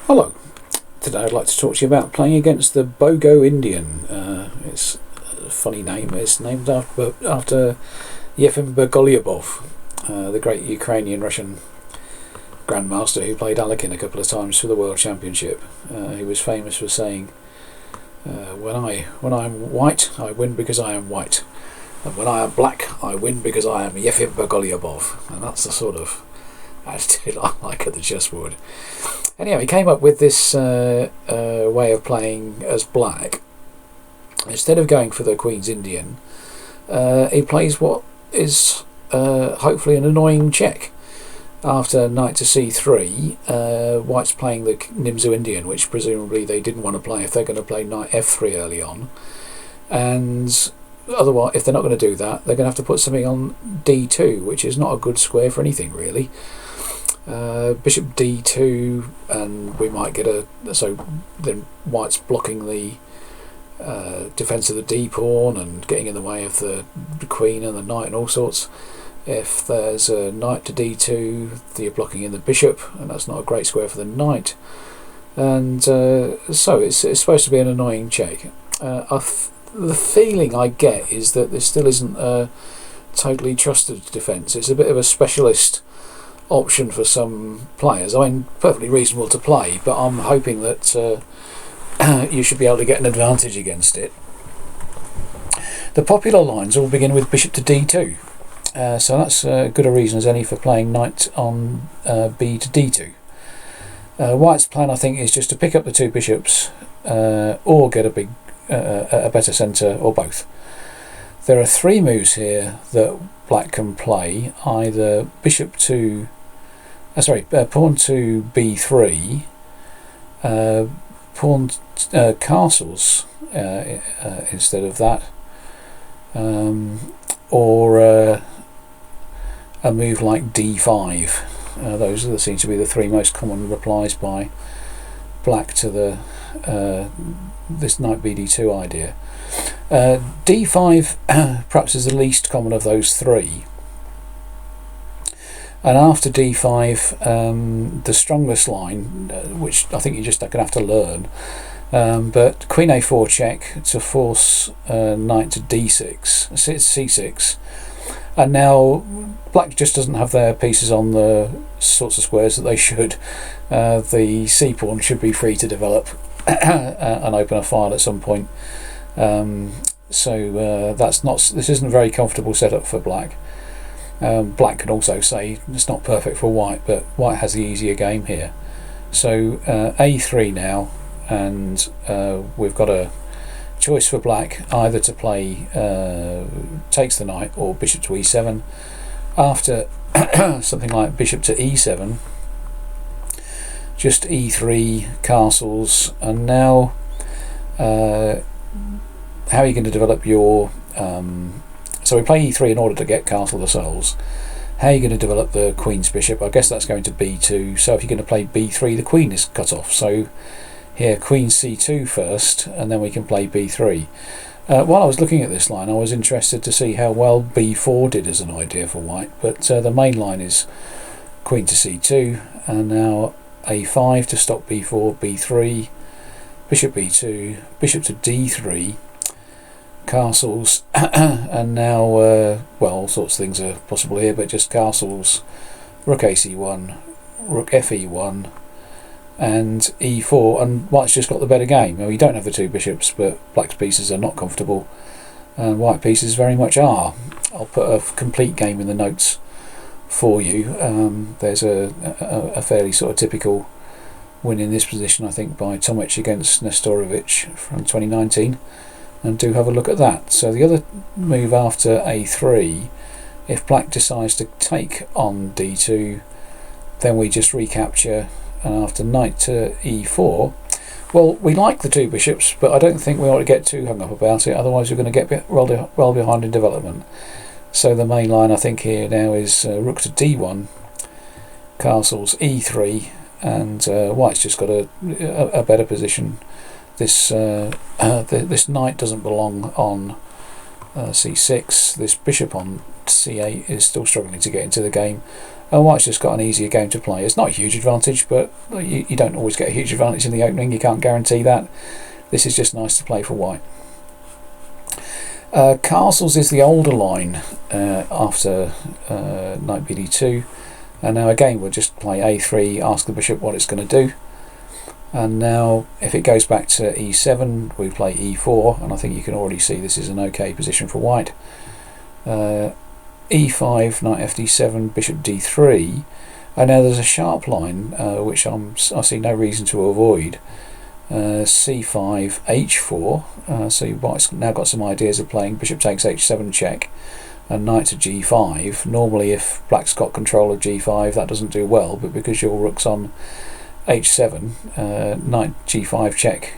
Hello. Today I'd like to talk to you about playing against the Bogo-Indian. It's a funny name. It's named after Yefim Bogolyubov, the great Ukrainian-Russian grandmaster who played Alekhine a couple of times for the World Championship. He was famous for saying, when I'm white, I win because I am white. And when I am black, I win because I am Yefim Bogolyubov. And that's the sort of attitude I like at the chessboard. Anyhow, he came up with this way of playing as black. Instead of going for the Queen's Indian, he plays what is hopefully an annoying check. After knight to c3, white's playing the Nimzo Indian, which presumably they didn't want to play if they're going to play knight f3 early on. And otherwise, if they're not going to do that, they're going to have to put something on d2, which is not a good square for anything really. Bishop d2, and we might get so then white's blocking the defence of the d pawn and getting in the way of the queen and the knight and all sorts. If there's a knight to d2, you're blocking in the bishop, and that's not a great square for the knight. And so it's supposed to be an annoying check. The feeling I get is that there still isn't a totally trusted defence. It's a bit of a specialist option for some players. I mean, perfectly reasonable to play, but I'm hoping that you should be able to get an advantage against it. The popular lines all begin with bishop to d2, so that's good a reason as any for playing knight on b to d2. White's plan, I think, is just to pick up the two bishops or get a better centre, or both. There are three moves here that black can play: either pawn to b3, pawn castles instead of that, or a move like d5. Those seem to be the three most common replies by black to the this knight bd2 idea. d5 perhaps is the least common of those three, and after d5 the strongest line, which I think you're just going to have to learn, but queen a4 check to force knight to d6, c6, and now black just doesn't have their pieces on the sorts of squares that they should. The c pawn should be free to develop and open a file at some point. This isn't a very comfortable setup for black. Black can also say it's not perfect for white, but white has the easier game here. So a3 now, and we've got a choice for black, either to play takes the knight or bishop to e7. After something like bishop to e7, just e3 castles, and now how are you going to develop your so we play e3 in order to get castle the cells. How are you going to develop the queen's bishop? I guess that's going to b2. So if you're going to play b3, the queen is cut off. So here, queen c2 first, and then we can play b3. While I was looking at this line, I was interested to see how well b4 did as an idea for white, but the main line is queen to c2, and now a5 to stop b4, b3, bishop b2, bishop to d3, castles, and now well, all sorts of things are possible here, but just castles, rook ac1, rook fe1, and e4, and white's just got the better game. Well, you don't have the two bishops, but black's pieces are not comfortable, and white pieces very much are. I'll put a complete game in the notes for you. There's a fairly sort of typical win in this position, I think, by Tomic against Nestorovic from 2019, and do have a look at that. So the other move after a3, if black decides to take on d2, then we just recapture, and after knight to e4, well, we like the two bishops, but I don't think we ought to get too hung up about it, otherwise we're going to get well behind in development. So the main line, I think, here now is rook to d1, castles e3, and white's just got a better position. This this knight doesn't belong on c6. This bishop on c8 is still struggling to get into the game, and white's just got an easier game to play. It's not a huge advantage, but you don't always get a huge advantage in the opening. You can't guarantee that. This is just nice to play for white. Castles is the older line after knight bd2, and now again we'll just play a3, ask the bishop what it's going to do, and now if it goes back to e7 we play e4, and I think you can already see this is an okay position for white. e5, knight fd7, bishop d3, and now there's a sharp line which I see no reason to avoid. c5, h4, so white's now got some ideas of playing bishop takes h7 check and knight to g5. Normally if black's got control of g5 that doesn't do well, but because your rook's on h7, knight g5 check,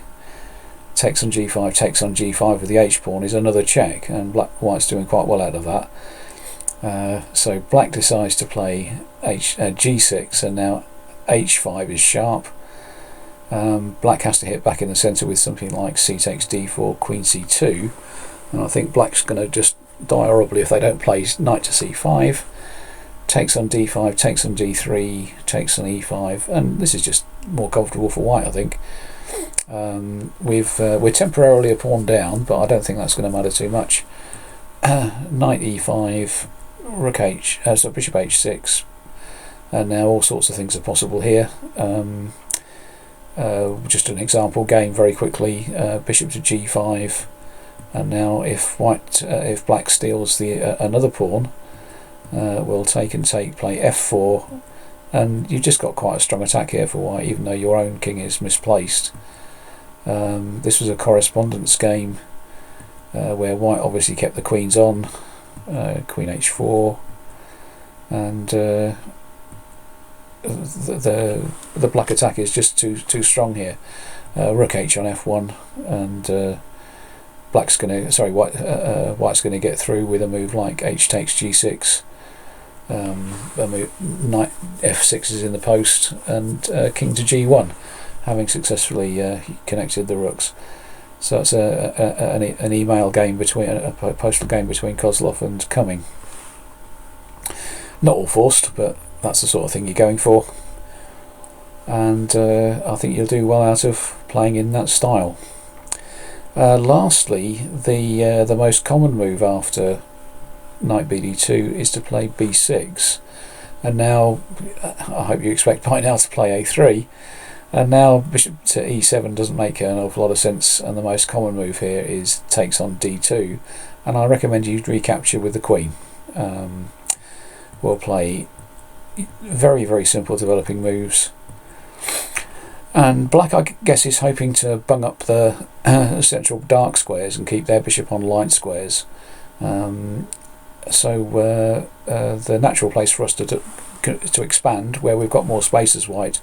takes on g5, takes on g5 with the h pawn is another check, and white's doing quite well out of that. So black decides to play g6, and now h5 is sharp. Black has to hit back in the centre with something like c takes d4, queen c2, and I think black's going to just die horribly if they don't play knight to c5, takes on d5, takes on d3, takes on e5, and this is just more comfortable for white, I think. We're temporarily a pawn down, but I don't think that's going to matter too much. Knight e5, rook so bishop h6, and now all sorts of things are possible here. Just an example game very quickly, bishop to g5, and now if black steals another pawn, we'll take, play f4, and you've just got quite a strong attack here for white, even though your own king is misplaced. This was a correspondence game where white obviously kept the queens on, queen h4, and the black attack is just too strong here. Rook h on f1, and white's going to get through with a move like h takes g6. Knight f6 is in the post, and king to g1, having successfully connected the rooks. So it's an email game between a postal game between Kozlov and Cumming. Not all forced, but that's the sort of thing you're going for, and I think you'll do well out of playing in that style. Lastly, the most common move after knight bd2 is to play b6, and now I hope you expect by now to play a3, and now bishop to e7 doesn't make an awful lot of sense, and the most common move here is takes on d2, and I recommend you recapture with the queen. We'll play very, very simple developing moves, and black, I guess, is hoping to bung up the central dark squares and keep their bishop on light squares. So the natural place for us to expand, where we've got more space as white,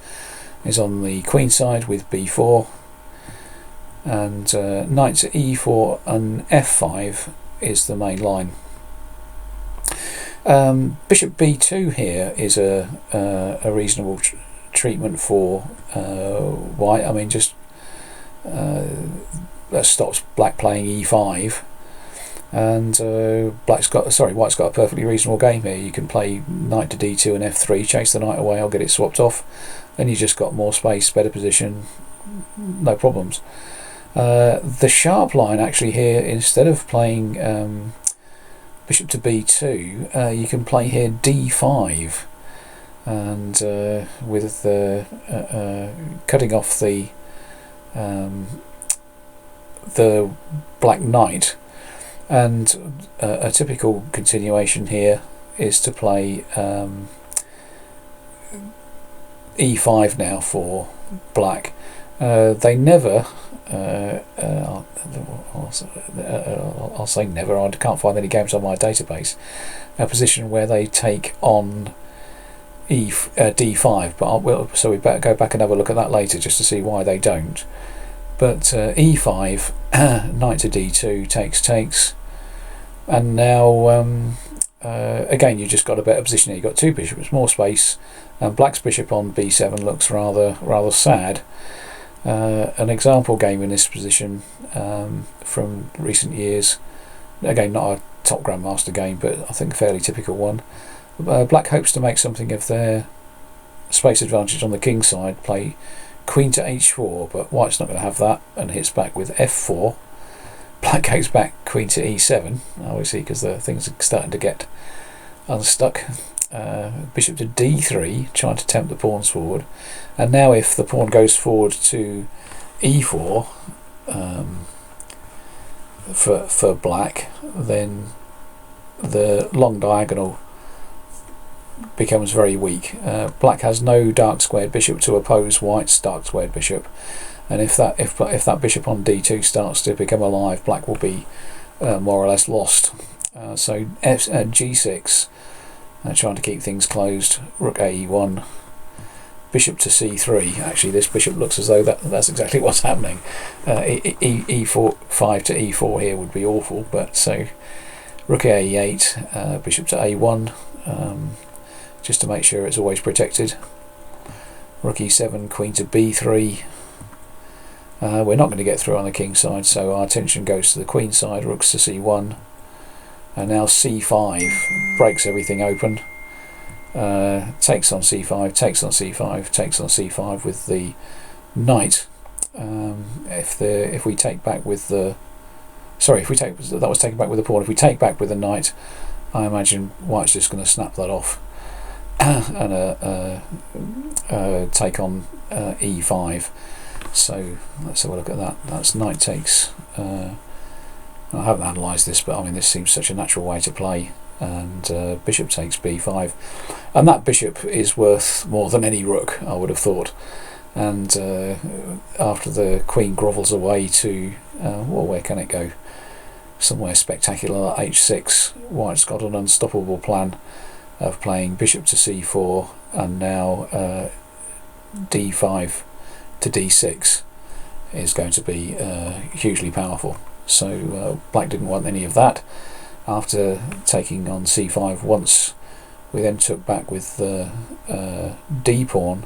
is on the queen side with b4, and knight to e4 and f5 is the main line. Bishop b2 here is a reasonable treatment for white. I mean, just that stops black playing e5, and white's got a perfectly reasonable game here. You can play knight to d2 and f3, chase the knight away, I'll get it swapped off, then you just got more space, better position, no problems. The sharp line actually here, instead of playing bishop to b2, you can play here d5, and with cutting off the black knight, and a typical continuation here is to play e5 now for black. They never I'll say never, I can't find any games on my database, a position where they take on d5, but so we better go back and have a look at that later just to see why they don't. But e5, knight to d2, takes, and now again you just got a better position here. You've got two bishops, more space, and black's bishop on b7 looks rather sad. An example game in this position from recent years, again not a top grandmaster game, but I think a fairly typical one. Black hopes to make something of their space advantage on the king side, play queen to h4, but white's not going to have that and hits back with f4. Black goes back queen to e7, obviously because the things are starting to get unstuck. Bishop to d3, trying to tempt the pawns forward, and now if the pawn goes forward to e4 for black, then the long diagonal becomes very weak. Black has no dark squared bishop to oppose white's dark squared bishop, and if that bishop on d2 starts to become alive, black will be more or less lost. So g6, trying to keep things closed. Rook a1, bishop to c3. Actually, this bishop looks as though that's exactly what's happening. E4, 5 to e4 here would be awful, but so rook a8, bishop to a1, just to make sure it's always protected. Rook e7, queen to b3. We're not going to get through on the king side, so our attention goes to the queen side. Rooks to c1, and now c5 breaks everything open. Takes on c5, takes on c5, takes on c5 with the knight. If we take back with the that was taken back with the pawn. If we take back with the knight, I imagine white's just going to snap that off and take on e5. So let's have a look at that. That's knight takes. I haven't analysed this, but I mean this seems such a natural way to play. And bishop takes b5, and that bishop is worth more than any rook, I would have thought. And after the queen grovels away to well, where can it go? Somewhere spectacular. h6. White's got an unstoppable plan of playing bishop to c4, and now d5 to d6 is going to be hugely powerful. So black didn't want any of that. After taking on c5 once, we then took back with the d pawn,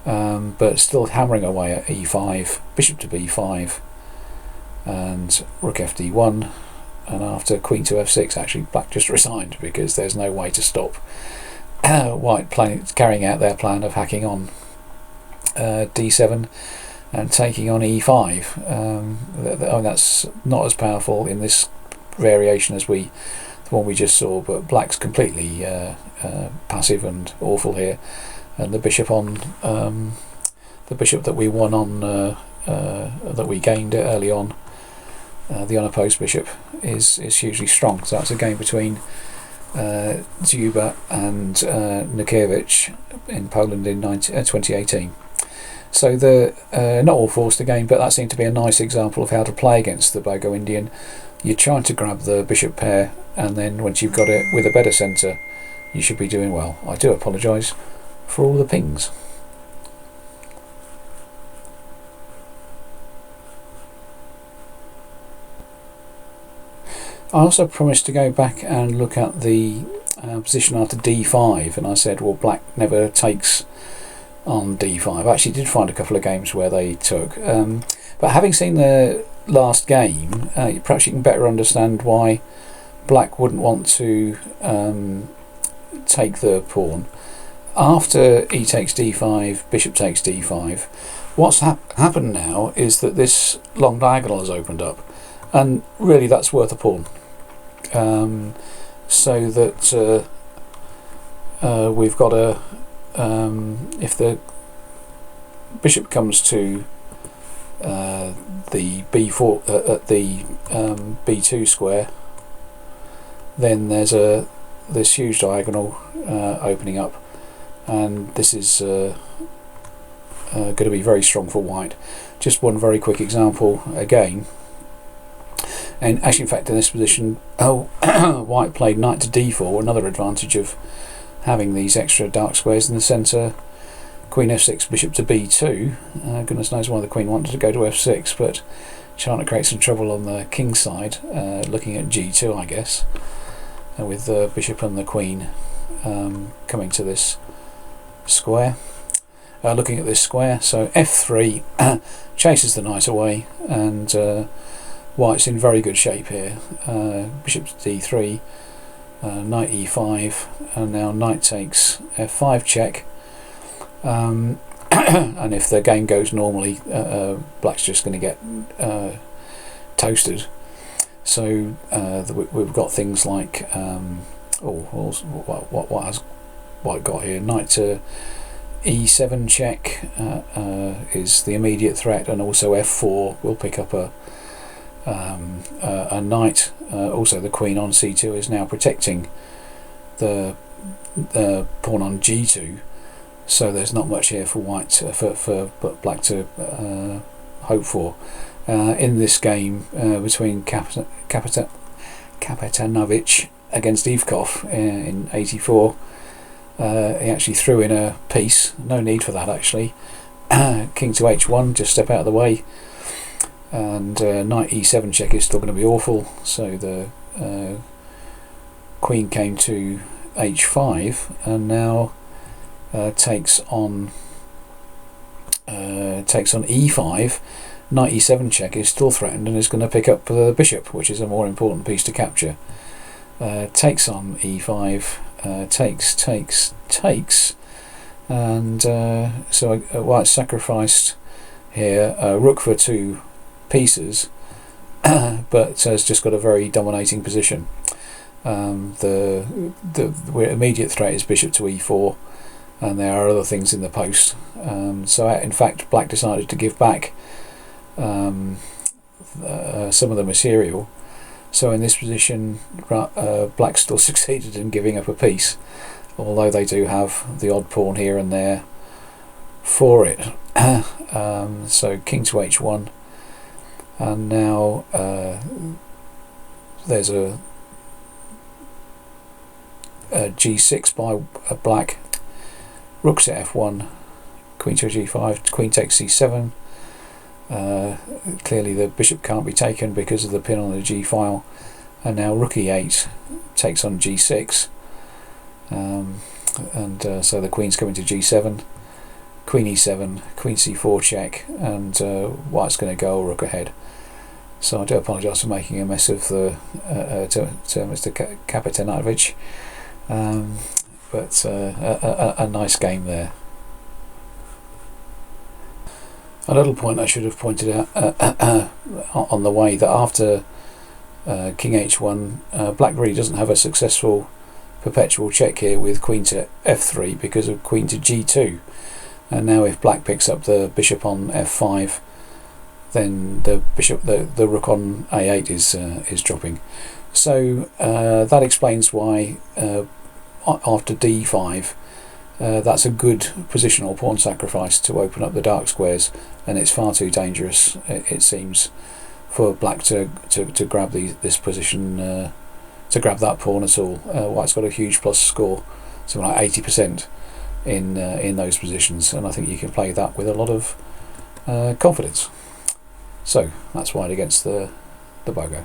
but still hammering away at e5, bishop to b5, and rook fd1. And after queen to f6, actually black just resigned because there's no way to stop white carrying out their plan of hacking on d7 and taking on e5. That's not as powerful in this variation as the one we just saw, but black's completely passive and awful here. And the bishop on the bishop that we won on that we gained early on, the unopposed bishop, is hugely strong. So that's a game between Dzuba and Nukiewicz in Poland in 2018. So not all forced again, but that seemed to be a nice example of how to play against the Bogo-Indian. You're trying to grab the bishop pair, and then once you've got it with a better centre, you should be doing well. I do apologise for all the pings. I also promised to go back and look at the position after d5, and I said, well, black never takes on d5. I actually did find a couple of games where they took, but having seen the last game, perhaps you can better understand why black wouldn't want to take the pawn. After e takes d5, bishop takes d5, what's happened now is that this long diagonal has opened up, and really that's worth a pawn. So that we've got a if the bishop comes to the b4 at the b2 square, then there's this huge diagonal opening up, and this is going to be very strong for white. Just one very quick example again. And actually, in fact, in this position, white played knight to d4, another advantage of having these extra dark squares in the centre. Queen f6, bishop to b2. Goodness knows why the queen wanted to go to f6, but trying to create some trouble on the king side, looking at g2, I guess, with the bishop and the queen coming to this square. Looking at this square, so f3 chases the knight away, and white's in very good shape here. Bishop to d3, knight e5, and now knight takes f5 check. And if the game goes normally, black's just going to get toasted. So we've got things like what has white got here? Knight to e7 check is the immediate threat, and also f4 will pick up a knight. Also the queen on c2 is now protecting the pawn on g2, so there's not much here for white for black to hope for. In this game between Kapetanovic against Ivkov in '84, he actually threw in a piece. No need for that, actually. King to h1, just step out of the way, and knight e7 check is still going to be awful. So the queen came to h5, and now takes on e5. Knight e7 check is still threatened and is going to pick up the bishop, which is a more important piece to capture. Takes on e5, takes, and so white sacrificed here rook for 2 pieces, but has just got a very dominating position. The immediate threat is bishop to e4, and there are other things in the post. So in fact, black decided to give back some of the material. So in this position, black still succeeded in giving up a piece, although they do have the odd pawn here and there for it. So king to h1, and now there's a g6 by black. Rook to f1, queen to g5, queen takes c7. Clearly the bishop can't be taken because of the pin on the g file, and now rook e8 takes on g6, so the queen's coming to g7, queen e7, queen c4 check, and white's going to go rook ahead. So I do apologise for making a mess of the to Mr. Kapetanovic, but a nice game there. A little point I should have pointed out on the way, that after king h1, black really doesn't have a successful perpetual check here with queen to f3 because of queen to g2, and now if black picks up the bishop on f5, then the rook on a8 is dropping. So that explains why after d5 that's a good positional pawn sacrifice to open up the dark squares, and it's far too dangerous, it seems, for black to grab this position, to grab that pawn at all. White's got a huge plus score, something like 80% in those positions, and I think you can play that with a lot of confidence. So that's white against the Bogo.